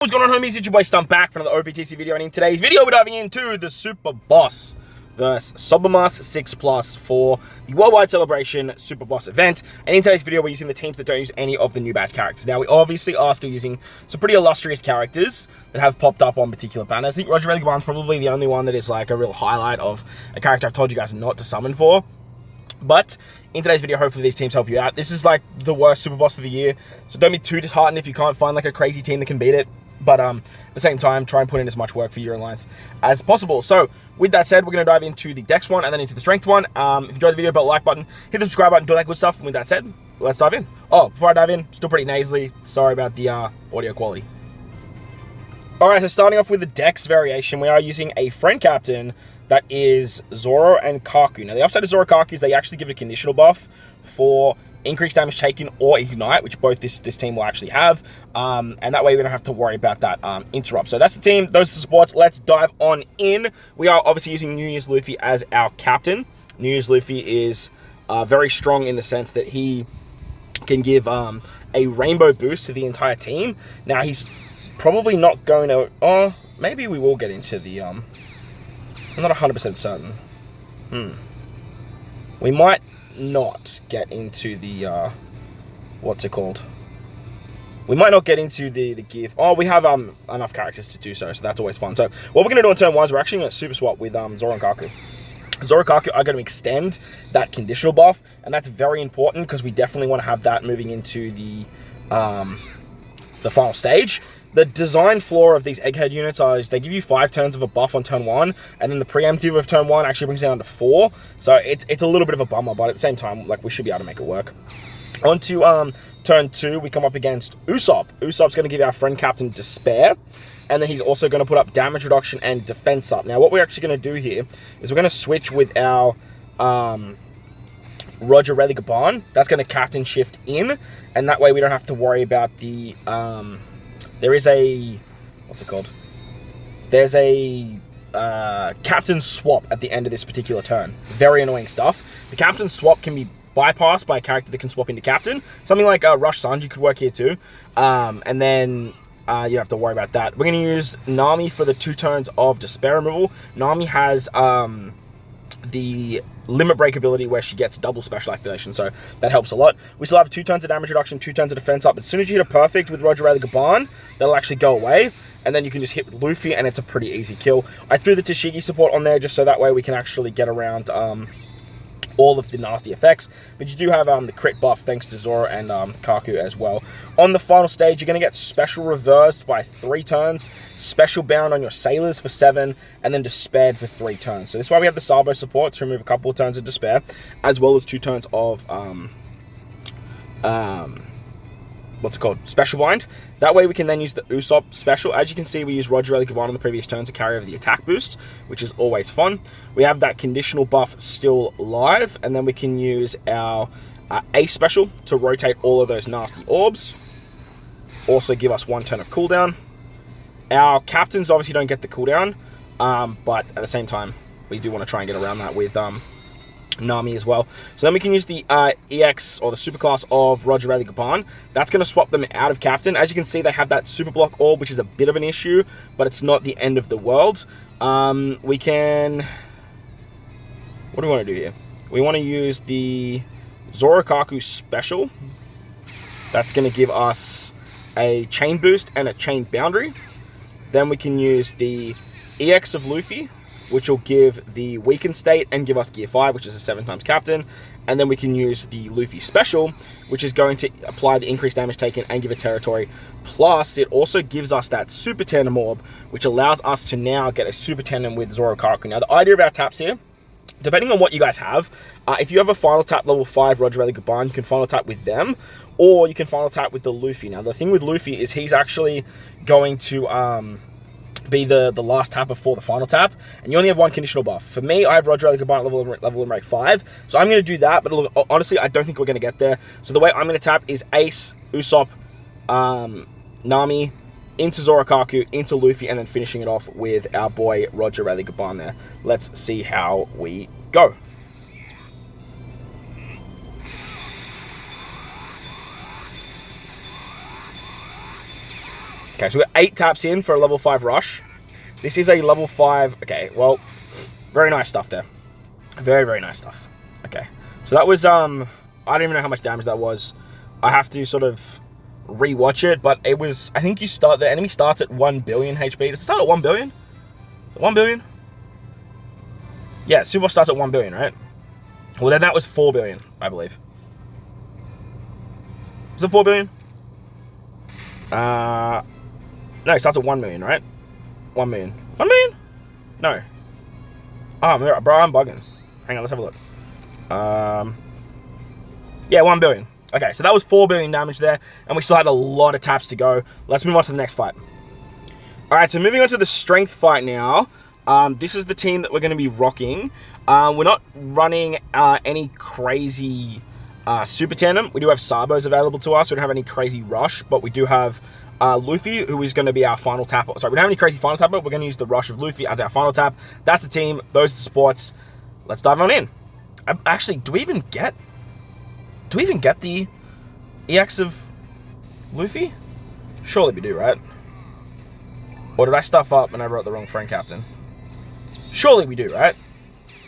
What's going on, homies? It's your boy Stump back for another OPTC video, and in today's video we're diving into the Super Boss vs Subamas 6+ for the Worldwide Celebration Super Boss event. And in today's video we're using the teams that don't use any of the new badge characters. Now we obviously are still using some pretty illustrious characters that have popped up on particular banners. I think Roger Religaban's probably the only one that is like a real highlight of a character I've told you guys not to summon for. But in today's video, hopefully these teams help you out. This is like the worst Super Boss of the year, so don't be too disheartened if you can't find like a crazy team that can beat it. But at the same time, try and put in as much work for your alliance as possible. So with that said, we're going to dive into the Dex one and then into the Strength one. If you enjoyed the video, hit the like button, hit the subscribe button, do all that good stuff. And with that said, let's dive in. Oh, before I dive in, still pretty nasally. Sorry about the audio quality. Alright, so starting off with the Dex variation, we are using a friend captain that is Zoro and Kaku. Now, the upside of Zoro Kaku is they actually give a conditional buff for increased damage taken or ignite, which both this team will actually have. And that way we don't have to worry about that interrupt. So that's the team. Those are the supports. Let's dive on in. We are obviously using New Year's Luffy as our captain. New Year's Luffy is very strong in the sense that he can give a rainbow boost to the entire team. Now, he's probably not going to... Oh, maybe we will get into the... I'm not 100% certain. We might not get into the, what's it called? We might not get into the gift. Oh, we have enough characters to do so that's always fun. So what we're going to do on turn 1 is we're actually going to super swap with Zoro and Kaku. Zoro and Kaku are going to extend that conditional buff, and that's very important because we definitely want to have that moving into the final stage. The design flaw of these Egghead units is they give you 5 turns of a buff on turn 1, and then the preemptive of turn 1 actually brings it down to 4. So it's a little bit of a bummer, but at the same time, like, we should be able to make it work. On to turn 2, we come up against Usopp. Usopp's going to give our friend captain Despair, and then he's also going to put up damage reduction and defense up. Now, what we're actually going to do here is we're going to switch with our Roger Religaban. That's going to captain shift in, and that way we don't have to worry about the... there is a... What's it called? There's a captain swap at the end of this particular turn. Very annoying stuff. The captain swap can be bypassed by a character that can swap into captain. Something like Rush Sanji could work here too. And then you don't have to worry about that. We're going to use Nami for the 2 turns of Despair removal. Nami has the limit break ability where she gets double special activation, so that helps a lot. We still have 2 turns of damage reduction, 2 turns of defense up. As soon as you hit a perfect with Roger Religaban, that'll actually go away, and then you can just hit with Luffy, and it's a pretty easy kill. I threw the Tashigi support on there just so that way we can actually get around all of the nasty effects, but you do have the crit buff thanks to Zoro and Kaku as well. On the final stage, you're going to get special reversed by 3 turns, special bound on your sailors for 7, and then despaired for 3 turns. So this is why we have the Salvo support to remove a couple of turns of despair, as well as 2 turns of what's it called? Special bind. That way we can then use the Usopp special. As you can see, we use Roger Religaban on the previous turn to carry over the attack boost, which is always fun. We have that conditional buff still live, and then we can use our Ace special to rotate all of those nasty orbs. Also give us 1 turn of cooldown. Our captains obviously don't get the cooldown, but at the same time, we do want to try and get around that with Nami as well. So then we can use the EX or the superclass of Roger Religaban. That's going to swap them out of captain. As you can see, they have that super block orb, which is a bit of an issue, but it's not the end of the world. We can... What do we want to do here? We want to use the Zoro Kaku special. That's going to give us a chain boost and a chain boundary. Then we can use the EX of Luffy, which will give the weakened state and give us gear 5, which is a 7 times captain. And then we can use the Luffy special, which is going to apply the increased damage taken and give a territory. Plus, it also gives us that super tandem orb, which allows us to now get a super tandem with Zoro Kaku. Now, the idea of our taps here, depending on what you guys have, if you have a final tap level 5 Roger Religaban, you can final tap with them, or you can final tap with the Luffy. Now, the thing with Luffy is he's actually going to... be the last tapper for the final tap, and you only have 1 conditional buff. For me, I have Roger Religaban level in rank 5, so I'm going to do that, but look, honestly, I don't think we're going to get there. So the way I'm going to tap is Ace, Usopp, Nami, into Zoro Kaku, into Luffy, and then finishing it off with our boy Roger Religaban there. Let's see how we go. Okay, so we're 8 taps in for a level 5 rush. This is a level 5. Okay, well, very nice stuff there. Very, very nice stuff. Okay, so that was, I don't even know how much damage that was. I have to sort of rewatch it, but it was, I think the enemy starts at 1 billion HP. Does it start at 1 billion? 1 billion? Yeah, Super Boss starts at 1 billion, right? Well, then that was 4 billion, I believe. Was it 4 billion? No, it starts at 1 million, right? 1 million. 1 million? No. Oh, bro, I'm bugging. Hang on, let's have a look. Yeah, 1 billion. Okay, so that was 4 billion damage there, and we still had a lot of taps to go. Let's move on to the next fight. Alright, so moving on to the strength fight now. This is the team that we're going to be rocking. We're not running any crazy super tandem. We do have Sabos available to us. We don't have any crazy rush, but we do have Luffy, who is going to be our final tap. Sorry, we don't have any crazy final tap, but we're going to use the rush of Luffy as our final tap. That's the team. Those are the sports. Let's dive on in. Actually, do we even get the EX of Luffy? Surely we do, right? Or did I stuff up and I wrote the wrong friend captain? Surely we do, right?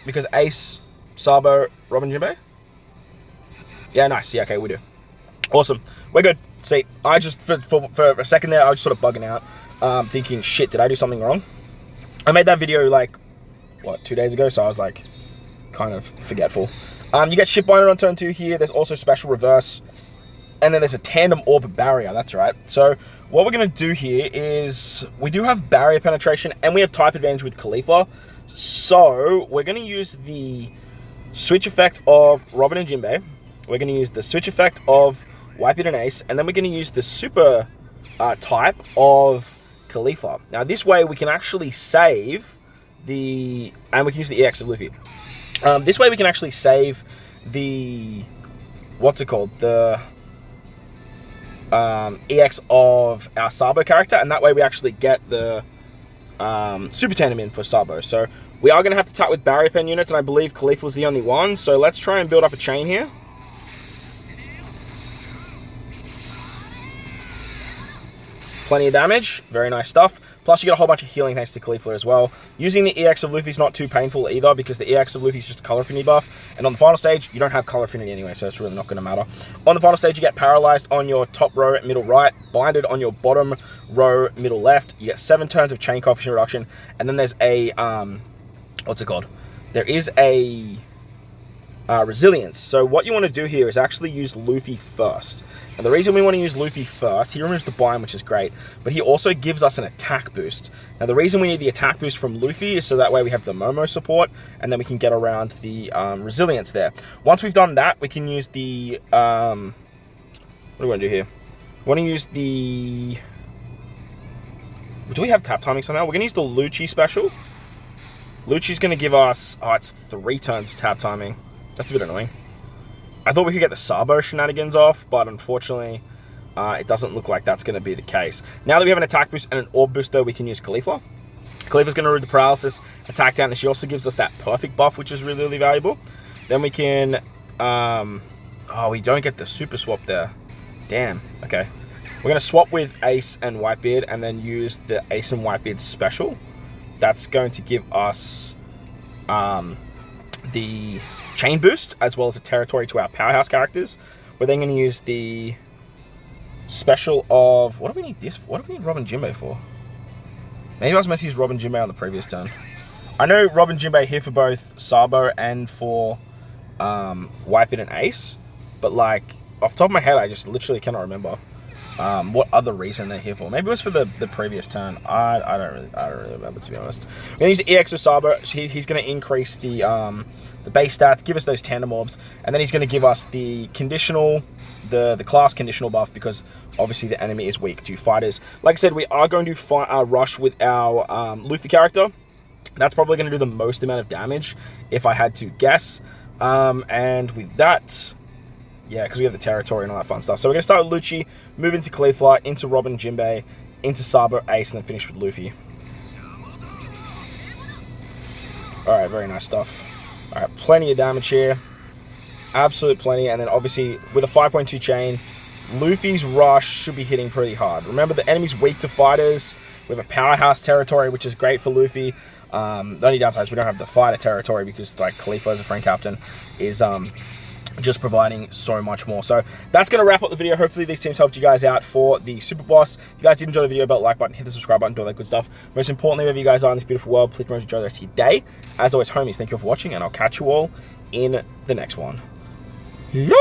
Because Ace, Sabo, Robin Jinbei? Yeah, nice. Yeah, okay, we do. Awesome. We're good. See, I just, for a second there, I was sort of bugging out, thinking, shit, did I do something wrong? I made that video, like, what, 2 days ago? So I was, like, kind of forgetful. You get ship binded on turn 2 here. There's also special reverse. And then there's a tandem orb barrier. That's right. So what we're going to do here is we do have barrier penetration and we have type advantage with Caulifla. So we're going to use the switch effect of Robin and Jinbei. We're going to use the switch effect of Whitebeard and Ace. And then we're going to use the super type of Caulifla. Now this way we can actually save the... And we can use the EX of Luffy. This way we can actually save the... What's it called? The... EX of our Sabo character, and that way we actually get the super tandem in for Sabo. So we are going to have to tap with barrier pen units, and I believe Caulifla's the only one. So let's try and build up a chain here. Plenty of damage, very nice stuff. Plus you get a whole bunch of healing thanks to Caulifla as well. Using the EX of Luffy's not too painful either, because the EX of Luffy's just a color affinity buff. And on the final stage, you don't have color affinity anyway, so it's really not going to matter. On the final stage, you get paralyzed on your top row, middle right, blinded on your bottom row, middle left. You get 7 turns of chain coefficient reduction. And then there's a, what's it called? There is a resilience. So what you want to do here is actually use Luffy first. And the reason we want to use Luffy first, he removes the bind, which is great, but he also gives us an attack boost. Now the reason we need the attack boost from Luffy is so that way we have the Momo support, and then we can get around the resilience there. Once we've done that, we can use the, what do we want to do here? We want to use the, do we have tap timing somehow? We're going to use the Lucci special. Lucci's going to give us, oh, it's 3 turns of tap timing. That's a bit annoying. I thought we could get the Sabo shenanigans off, but unfortunately, it doesn't look like that's going to be the case. Now that we have an attack boost and an orb boost, though, we can use Caulifla. Caulifla's going to remove the paralysis, attack down, and she also gives us that perfect buff, which is really, really valuable. Then we can... oh, we don't get the super swap there. Damn. Okay. We're going to swap with Ace and Whitebeard, and then use the Ace and Whitebeard special. That's going to give us the chain boost, as well as a territory to our powerhouse characters. We're then going to use the special of... What do we need this for? What do we need Robin Jinbei for? Maybe I was meant to use Robin Jinbei on the previous turn. I know Robin Jinbei here for both Sabo and for Whitebeard and Ace, but like, off the top of my head, I just literally cannot remember what other reason they're here for. Maybe it was for the previous turn. I don't really remember, to be honest. We're going to use the EX of Sabo. He's going to increase the base stats, give us those tandem orbs, and then he's going to give us the conditional, the class conditional buff, because obviously the enemy is weak to fighters. Like I said, we are going to fight rush with our Luffy character. That's probably going to do the most amount of damage, if I had to guess. And with that... Yeah, because we have the territory and all that fun stuff. So we're going to start with Lucci, move into Caulifla, into Robin Jinbei, into Sabo, Ace, and then finish with Luffy. Alright, very nice stuff. Alright, plenty of damage here. Absolute plenty. And then obviously with a 5.2 chain, Luffy's rush should be hitting pretty hard. Remember, the enemy's weak to fighters. We have a powerhouse territory, which is great for Luffy. The only downside is we don't have the fighter territory because, like, Khalifa as a friend captain is just providing so much more. So that's going to wrap up the video. Hopefully these teams helped you guys out for the Super Boss. If you guys did enjoy the video, belt like button, hit the subscribe button, do all that good stuff. Most importantly, wherever you guys are in this beautiful world, please remember to enjoy the rest of your day. As always, homies, thank you all for watching, and I'll catch you all in the next one. Yeah.